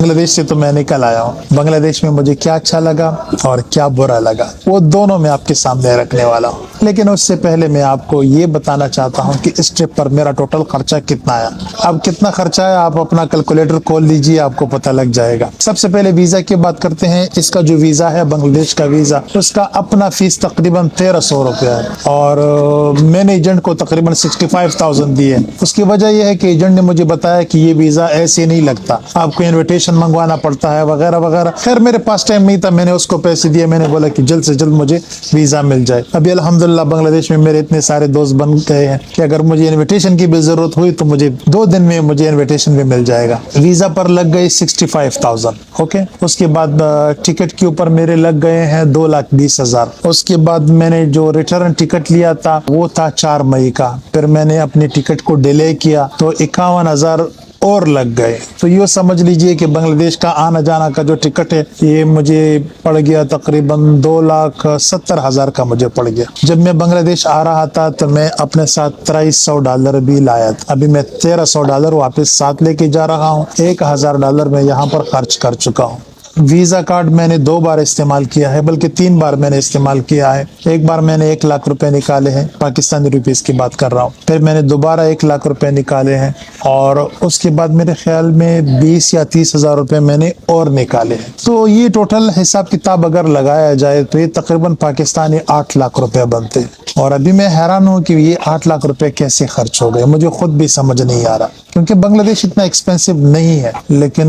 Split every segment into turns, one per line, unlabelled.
बांग्लादेश से तो मैं निकल आया हूँ। बांग्लादेश में मुझे क्या अच्छा लगा और क्या बुरा लगा वो दोनों मैं आपके सामने रखने वाला हूँ। लेकिन उससे पहले मैं आपको ये बताना चाहता हूँ कि इस ट्रिप पर मेरा टोटल खर्चा कितना आया। अब कितना खर्चा है आप अपना कैलकुलेटर खोल लीजिए, आपको पता लग जाएगा। सबसे पहले वीजा की बात करते हैं। इसका जो वीजा है बांग्लादेश का वीजा, उसका अपना फीस तकरीबन 1300 रुपया है और मैंने एजेंट को तकरीबन 65,000 दी है। उसकी वजह यह है कि एजेंट ने मुझे बताया कि ये वीजा ऐसे नहीं लगता, आपको इन्विटेशन मंगवाना पड़ता है वगैरह वगैरह। खैर मेरे पास टाइम नहीं था, मैंने उसको पैसे दिए। मैंने बोला कि जल्द से जल्द मुझे वीजा मिल जाए। अभी अल्हम्दुलिल्लाह बांग्लादेश में मेरे इतने सारे दोस्त बन गए हैं कि अगर मुझे इन्विटेशन की भी जरूरत हुई तो मुझे 2 दिन में मुझे इन्विटेशन भी मिल जाएगा। वीजा पर लग गई 65,000। ओके, उसके बाद टिकट के ऊपर मेरे लग गए हैं 2,20,000। उसके बाद मैंने जो रिटर्न टिकट लिया था वो था 4 मई का। फिर मैंने अपनी टिकट को डिले किया तो 51,000 और लग गए। तो ये समझ लीजिए कि बांग्लादेश का आना जाना का जो टिकट है ये मुझे पड़ गया तकरीबन 2,70,000 का मुझे पड़ गया। जब मैं बांग्लादेश आ रहा था तो मैं अपने साथ $2,300 भी लाया था। अभी मैं $1,300 वापस साथ लेके जा रहा हूँ। $1,000 मैं यहाँ पर खर्च कर चुका हूँ। वीजा कार्ड मैंने 2 बार इस्तेमाल किया है, बल्कि 3 बार मैंने इस्तेमाल किया है। एक बार मैंने 1 लाख रुपए निकाले हैं, पाकिस्तानी रुपीस की बात कर रहा हूँ। फिर मैंने दोबारा 1 लाख रुपए निकाले हैं और उसके बाद मेरे ख्याल में 20 या 30,000 रुपए मैंने और निकाले हैं। तो ये टोटल हिसाब किताब अगर लगाया जाए तो ये तकरीबन पाकिस्तानी 8 लाख रुपए बनते हैं। और अभी मैं हैरान हूँ कि ये 8 लाख रुपए कैसे खर्च हो गए, मुझे खुद भी समझ नहीं आ रहा, क्योंकि बांग्लादेश इतना एक्सपेंसिव नहीं है। लेकिन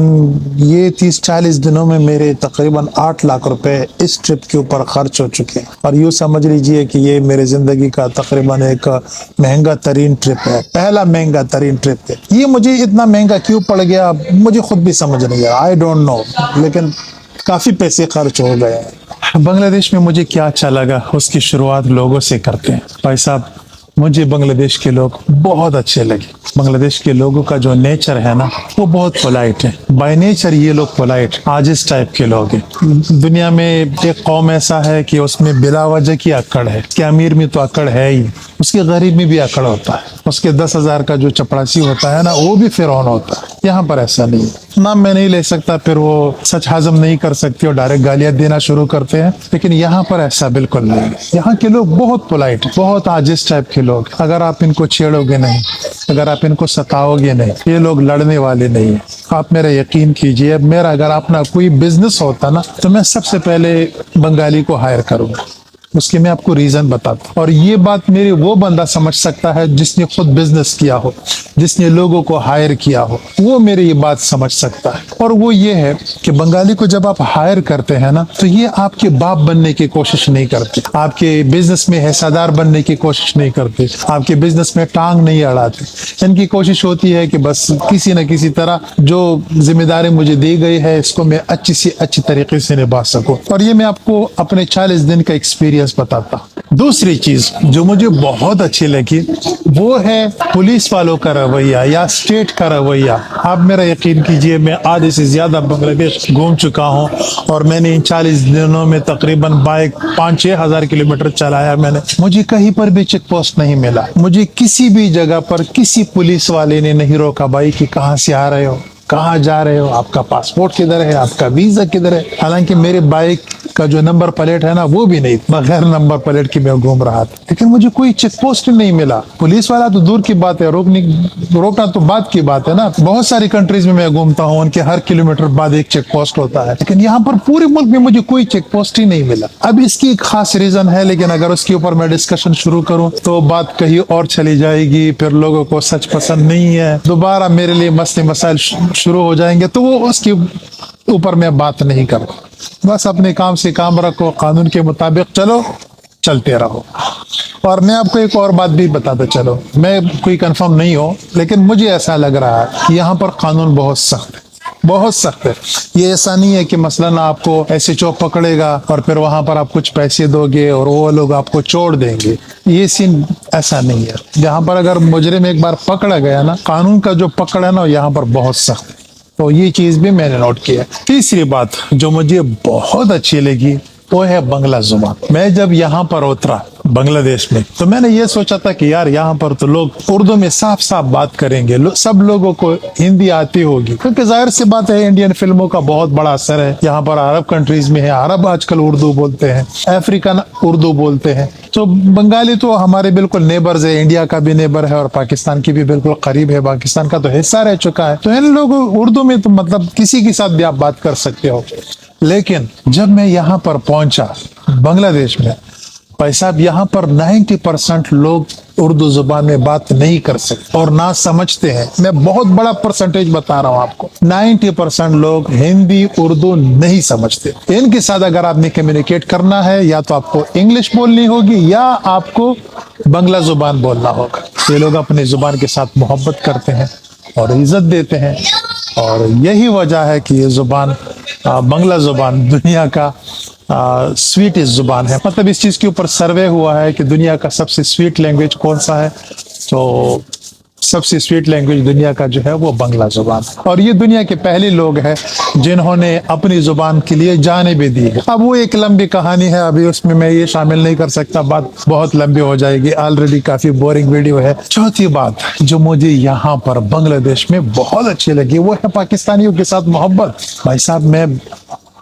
ये 30-40 दिनों में मेरे तकरीबन 8 लाख रुपए इस ट्रिप के ऊपर खर्च हो चुके हैं। और यूँ समझ लीजिए कि ये मेरे जिंदगी का तकरीबन एक महंगा तरीन ट्रिप है, पहला महंगा तरीन ट्रिप है। ये मुझे इतना महंगा क्यों पड़ गया मुझे खुद भी समझ नहीं आया, आई डोंट नो, लेकिन काफी पैसे खर्च हो गए हैं। बांग्लादेश में मुझे क्या अच्छा लगा उसकी शुरुआत लोगों से करते हैं। भाई साहब, मुझे बांग्लादेश के लोग बहुत अच्छे लगे। बांग्लादेश के लोगों का जो नेचर है ना वो बहुत पोलाइट है। बाय नेचर ये लोग पोलाइट आजिज टाइप के लोग हैं। दुनिया में एक कौम ऐसा है कि उसमें बिला वजह की अकड़ है। उसके अमीर में तो अकड़ है ही, उसके गरीब में भी अकड़ होता है। उसके 10,000 का जो चपरासी होता है ना वो भी फिरौन होता है। यहाँ पर ऐसा नहीं है। नाम मैं नहीं ले सकता, फिर वो सच हजम नहीं कर सकती और डायरेक्ट गालियां देना शुरू करते हैं। लेकिन यहाँ पर ऐसा बिल्कुल नहीं है। यहाँ के लोग बहुत पोलाइट, बहुत आजिज टाइप के लोग। अगर आप इनको छेड़ोगे नहीं, अगर आप इनको सताओगे नहीं, ये लोग लड़ने वाले नहीं है। आप मेरा यकीन कीजिए, मेरा अगर अपना कोई बिजनेस होता ना तो मैं सबसे पहले बंगाली को हायर करूंगा। उसके मैं आपको रीजन बताता हूँ। और ये बात मेरे वो बंदा समझ सकता है जिसने खुद बिजनेस किया हो, जिसने लोगों को हायर किया हो, वो मेरी ये बात समझ सकता है। और वो ये है कि बंगाली को जब आप हायर करते हैं ना तो ये आपके बाप बनने की कोशिश नहीं करते, आपके बिजनेस में हिस्सेदार बनने की कोशिश नहीं करते, आपके बिजनेस में टांग नहीं अड़ाते। इनकी कोशिश होती है कि बस किसी न किसी तरह जो जिम्मेदारी मुझे दी गई है इसको मैं अच्छी से अच्छी तरीके से निभा सकूं। और ये मैं आपको अपने 40 दिन का एक्सपीरियंस बताता। दूसरी चीज जो मुझे बहुत अच्छी लगी वो है पुलिस वालों का रवैया या स्टेट का रवैया। आप मेरा यकीन कीजिए, मैं आधे से ज्यादा बांग्लादेश घूम चुका हूं और मैंने इन 40 दिनों में तकरीबन बाइक 5-6 हजार किलोमीटर चलाया। मैंने मुझे कहीं पर भी चेक पोस्ट नहीं मिला। मुझे किसी भी जगह पर किसी पुलिस वाले ने नहीं रोका, भाई कि कहाँ से आ रहे हो, कहाँ जा रहे हो, आपका पासपोर्ट किधर है, आपका वीजा किधर है। हालांकि मेरे बाइक का जो नंबर प्लेट है ना वो भी नहीं, बगैर नंबर प्लेट की मैं घूम रहा था। लेकिन मुझे कोई चेक पोस्ट नहीं मिला। पुलिस वाला तो दूर की बात है, रोकना तो बात की बात है ना। बहुत सारी कंट्रीज में मैं घूमता हूँ, उनके हर किलोमीटर बाद एक चेक पोस्ट होता है, लेकिन यहाँ पर पूरे मुल्क में मुझे कोई चेक पोस्ट ही नहीं मिला। अब इसकी एक खास रीजन है, लेकिन अगर उसके ऊपर मैं डिस्कशन शुरू करूँ तो बात कहीं और चली जाएगी, फिर लोगों को सच पसंद नहीं है, दोबारा मेरे लिए मसले मसाइल शुरू हो जाएंगे, तो वो उसके ऊपर मैं बात नहीं करूँ। बस अपने काम से काम रखो, कानून के मुताबिक चलो, चलते रहो। और मैं आपको एक और बात भी बताता चलो, मैं कोई कंफर्म नहीं हूँ, लेकिन मुझे ऐसा लग रहा है कि यहाँ पर कानून बहुत सख्त है, बहुत सख्त है। ये ऐसा नहीं है कि मसलन आपको ऐसे चौक पकड़ेगा और फिर वहां पर आप कुछ पैसे दोगे और वो लोग आपको छोड़ देंगे। ये सीन ऐसा नहीं है। यहाँ पर अगर मुजरिम एक बार पकड़ा गया ना, कानून का जो पकड़ है ना यहाँ पर बहुत सख्त है। तो ये चीज भी मैंने नोट किया। तीसरी बात जो मुझे बहुत अच्छी लगी वो है बंगला जुबान। मैं जब यहाँ पर उतरा बांग्लादेश में। तो मैंने ये सोचा था कि यार यहाँ पर तो लोग उर्दू में साफ साफ बात करेंगे, सब लोगों को हिंदी आती होगी, क्योंकि जाहिर सी बात है इंडियन फिल्मों का बहुत बड़ा असर है यहाँ पर। अरब कंट्रीज में है, अरब आजकल उर्दू बोलते हैं, अफ्रीकन उर्दू बोलते हैं। तो बंगाली तो हमारे बिल्कुल नेबर्स है, इंडिया का भी नेबर है और पाकिस्तान की भी बिल्कुल करीब है, पाकिस्तान का तो हिस्सा रह चुका है। तो इन लोगों उर्दू में तो मतलब किसी के साथ भी आप बात कर सकते हो। लेकिन जब मैं यहाँ पर पहुंचा बांग्लादेश में, भाई साहब यहाँ पर 90% लोग उर्दू जुबान में बात नहीं कर सकते और ना समझते हैं। मैं बहुत बड़ा परसेंटेज बता रहा हूँ आपको, 90% लोग हिंदी उर्दू नहीं समझते। इनके साथ अगर आपने कम्युनिकेट करना है, या तो आपको इंग्लिश बोलनी होगी या आपको बांग्ला जुबान बोलना होगा। ये लोग अपनी जुबान के साथ मोहब्बत करते हैं और इज्जत देते हैं, और यही वजह है कि ये जुबान बांग्ला जुबान दुनिया का स्वीटेस्ट जुबान है। मतलब इस चीज के ऊपर सर्वे हुआ है कि दुनिया का सबसे स्वीट लैंग्वेज कौन सा है, तो सबसे स्वीट लैंग्वेज दुनिया का जो है वो बांग्ला जुबान है। और ये दुनिया के पहले लोग हैं जिन्होंने अपनी जुबान के लिए जाने भी दी है। अब वो एक लंबी कहानी है, अभी उसमें मैं ये शामिल नहीं कर सकता, बात बहुत लंबी हो जाएगी, ऑलरेडी काफी बोरिंग वीडियो है। चौथी बात जो मुझे यहाँ पर बांग्लादेश में बहुत अच्छी लगी वो है पाकिस्तानियों के साथ मोहब्बत। भाई साहब मैं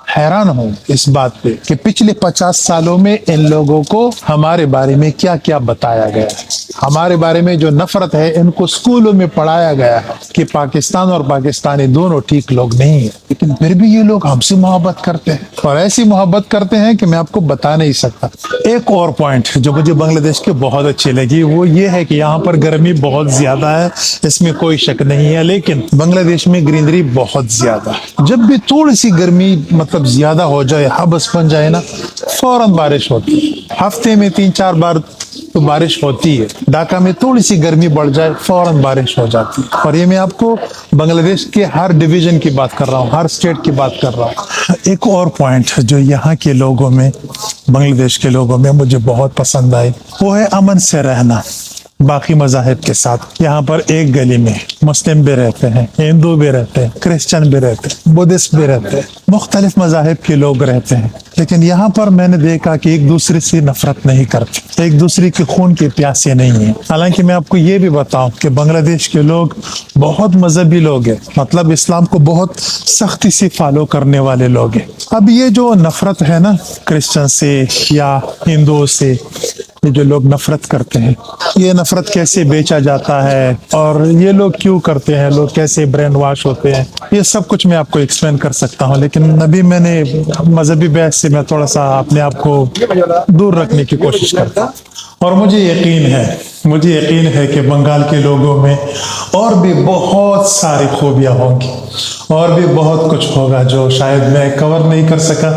हैरान हूं इस बात पे कि पिछले 50 सालों में इन लोगों को हमारे बारे में क्या क्या बताया गया है। हमारे बारे में जो नफरत है, इनको स्कूलों में पढ़ाया गया है कि पाकिस्तान और पाकिस्तानी दोनों ठीक लोग नहीं है, लेकिन फिर भी ये लोग हमसे मोहब्बत करते हैं, और ऐसी मोहब्बत करते हैं कि मैं आपको बता नहीं सकता। एक और पॉइंट जो मुझे बांग्लादेश की बहुत अच्छी लगी वो ये है कि यहाँ पर गर्मी बहुत ज्यादा है, इसमें कोई शक नहीं है, लेकिन बांग्लादेश में ग्रीनरी बहुत ज्यादा है। जब भी थोड़ी सी गर्मी मतलब ज्यादा हो जाए, हबस बन जाए ना, फौरन बारिश होती है। हफ्ते में 3-4 बार तो बारिश होती है। ढाका में थोड़ी सी गर्मी बढ़ जाए, फौरन बारिश हो जाती है। और ये मैं आपको बांग्लादेश के हर डिवीजन की बात कर रहा हूँ, हर स्टेट की बात कर रहा हूँ। एक और पॉइंट जो यहाँ के लोगों में, बांग्लादेश के लोगों में मुझे बहुत पसंद आई वो है अमन से रहना बाकी मजाहिब के साथ। यहाँ पर एक गली में मुस्लिम भी रहते हैं, हिंदू भी रहते हैं, क्रिश्चियन भी रहते हैं, बुद्धिस्ट भी रहते हैं, मुख्तलिफ मजाहिब के लोग रहते हैं। लेकिन यहाँ पर मैंने देखा कि एक दूसरे से नफरत नहीं करते, एक दूसरे के खून के प्यासे नहीं है। हालांकि मैं आपको ये भी बताऊं कि बांग्लादेश के लोग बहुत मजहबी लोग हैं, मतलब इस्लाम को बहुत सख्ती से फॉलो करने वाले लोग हैं। अब ये जो नफरत है ना क्रिश्चियन से या हिंदुओं से, ये जो लोग नफरत करते हैं, ये नफरत कैसे बेचा जाता है और ये लोग क्यों करते हैं, लोग कैसे ब्रेन वॉश होते हैं, ये सब कुछ मैं आपको एक्सप्लेन कर सकता हूँ। लेकिन अभी मैंने मजहबी बहस से मैं थोड़ा सा अपने आप को दूर रखने की कोशिश करता हूँ। और मुझे यकीन है कि बंगाल के लोगों में और भी बहुत सारी खूबियाँ होंगी और भी बहुत कुछ होगा जो शायद मैं कवर नहीं कर सका,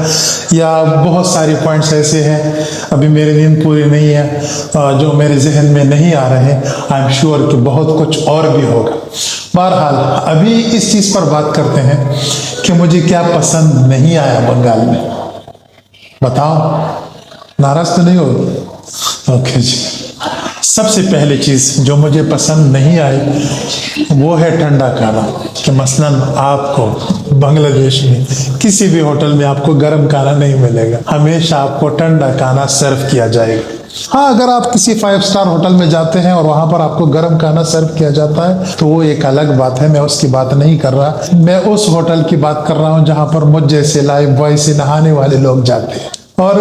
या बहुत सारी पॉइंट्स ऐसे हैं अभी मेरी नींद पूरी नहीं है जो मेरे जहन में नहीं आ रहे। आई एम श्योर कि बहुत कुछ और भी होगा। बहरहाल अभी इस चीज़ पर बात करते हैं कि मुझे क्या पसंद नहीं आया बंगाल में। बताओ, नाराज तो नहीं हो? ओके जी। सबसे पहली चीज जो मुझे पसंद नहीं आई वो है ठंडा खाना। कि मसलन आपको बांग्लादेश में किसी भी होटल में आपको गर्म खाना नहीं मिलेगा, हमेशा आपको ठंडा खाना सर्व किया जाएगा। हाँ, अगर आप किसी 5 स्टार होटल में जाते हैं और वहां पर आपको गर्म खाना सर्व किया जाता है तो वो एक अलग बात है, मैं उसकी बात नहीं कर रहा। मैं उस होटल की बात कर रहा हूँ जहां पर मुझ जैसे लाइफ बॉय से नहाने वाले लोग जाते हैं। और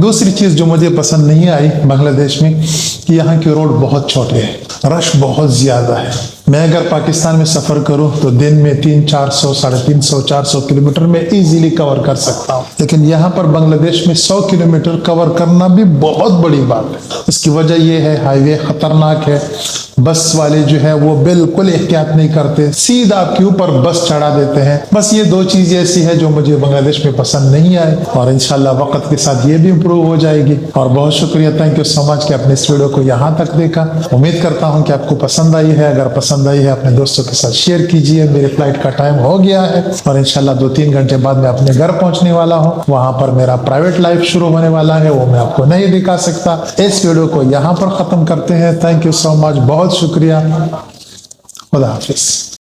दूसरी चीज़ जो मुझे पसंद नहीं आई बांग्लादेश में कि यहाँ के रोड बहुत छोटे हैं, रश बहुत ज़्यादा है। मैं अगर पाकिस्तान में सफ़र करूँ तो दिन में 300-400, 350-400 किलोमीटर में इजीली कवर कर सकता हूँ, लेकिन यहाँ पर बांग्लादेश में 100 किलोमीटर कवर करना भी बहुत बड़ी बात है। उसकी वजह यह है हाईवे ख़तरनाक है, बस वाले जो है वो बिल्कुल एहतियात नहीं करते, सीधा आपके ऊपर बस चढ़ा देते हैं। बस ये 2 चीज़ें ऐसी है जो मुझे बांग्लादेश में पसंद नहीं आए, और इंशाल्लाह वक्त के साथ ये भी इम्प्रूव हो जाएगी। और बहुत शुक्रिया, थैंक यू सो मच कि आपने इस वीडियो को यहाँ तक देखा। उम्मीद करता हूँ कि आपको पसंद आई है। अगर पसंद आई है अपने दोस्तों के साथ शेयर कीजिए। मेरे फ्लाइट का टाइम हो गया है और इंशाल्लाह 2-3 घंटे बाद मैं अपने घर पहुँचने वाला हूँ। वहाँ पर मेरा प्राइवेट लाइफ शुरू होने वाला है, वो मैं आपको नहीं दिखा सकता। इस वीडियो को यहाँ पर ख़त्म करते हैं। थैंक यू सो मच, बहुत शुक्रिया। खुदा हाफिज़।